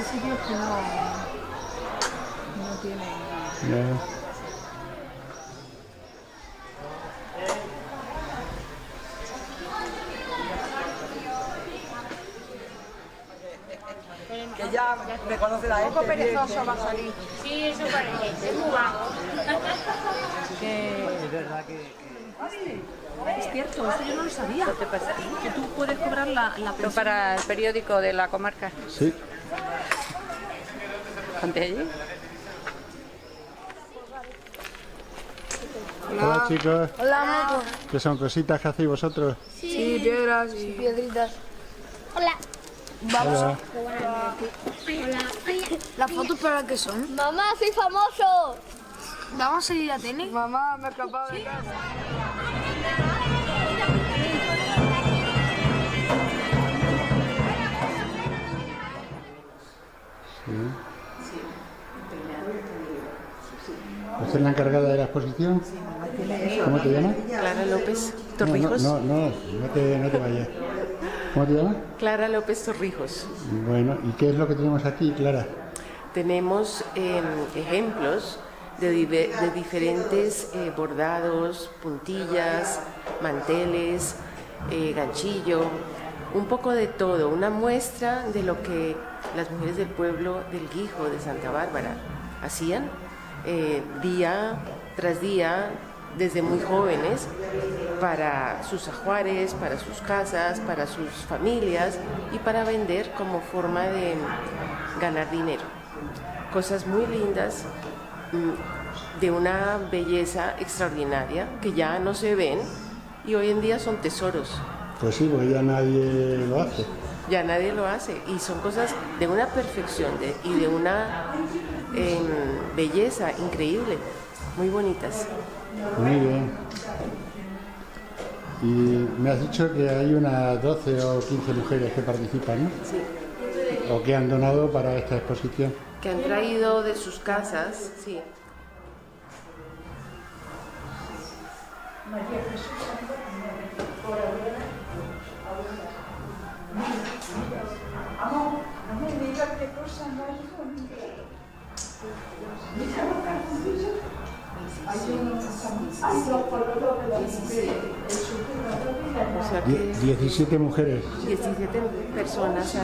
sitios que no tienen. Que ya reconoce la gente. Un poco perezoso va a salir. Sí, eso parece, es muy vago. Es verdad que... Es cierto, esto yo no lo sabía. ¿Qué te pasa? Que tú puedes cobrar la pensión. Para el periódico de la comarca. Sí. ¿Ponte allí? Hola chicos. Hola, ¿Qué son cositas que hacéis vosotros? Sí, piedras y piedritas. Hola. Vamos. Hola. ¿Las fotos para qué son? Mamá, soy famoso. ¿Vamos a ir a tenis? Mamá, me he escapado de casa. ¿Usted es la encargada de la exposición? ¿Cómo te llamas? Clara López Torrijos. No te vayas. ¿Cómo te llamas? Clara López Torrijos. Bueno, ¿y qué es lo que tenemos aquí, Clara? Tenemos ejemplos de diferentes bordados, puntillas, manteles, ganchillo, un poco de todo, una muestra de lo que las mujeres del pueblo del Guijo, de Santa Bárbara, hacían día tras día, desde muy jóvenes, para sus ajuares, para sus casas, para sus familias y para vender como forma de ganar dinero. Cosas muy lindas, de una belleza extraordinaria que ya no se ven y hoy en día son tesoros. Pues sí, porque ya nadie lo hace. Ya nadie lo hace y son cosas de una perfección y de una belleza increíble, muy bonitas. Muy bien. Y me has dicho que hay unas 12 o 15 mujeres que participan, ¿no? Sí. O que han donado para esta exposición. Que han traído de sus casas, sí. O sea que 17 mujeres 17 personas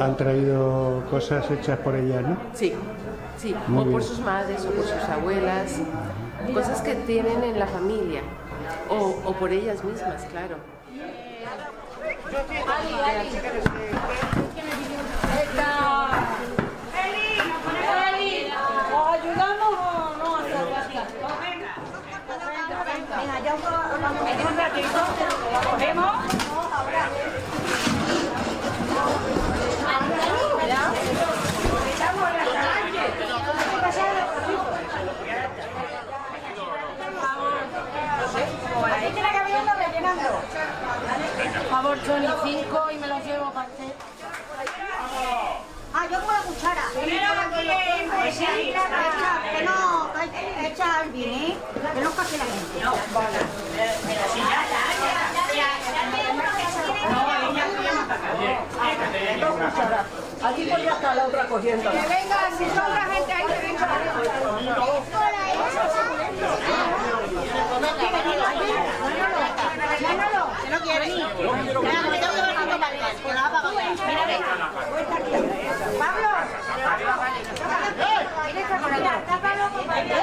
han traído cosas hechas por ellas, ¿no? Sí, sí, Muy o por bien. sus madres o por sus abuelas, cosas que tienen en la familia o por ellas mismas, claro. ¿Ayudamos o no? Venga, ya un ratito. ¿Cogemos? Por favor, Johnny, 5 y me los llevo para hacer. Ah, yo con la cuchara. Pues sí, que no, echa bien, ¿eh? Que no case la gente. No, vale. Aquí podría estar la otra cogiendo. Que venga, si sobra gente ahí, que venga. Que no quiere venir. Mira, me tengo que ver cuánto vale. Que la va a pagar. Mira, ve. Pablo, tápalo, Pero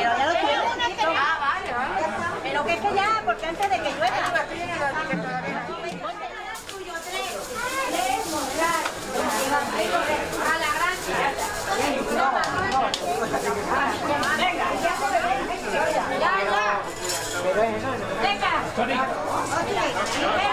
ya lo tiene. Ah, vale, vale. Pero que es que ya, porque antes de que llueva. A la gracia. Venga, ya. Venga.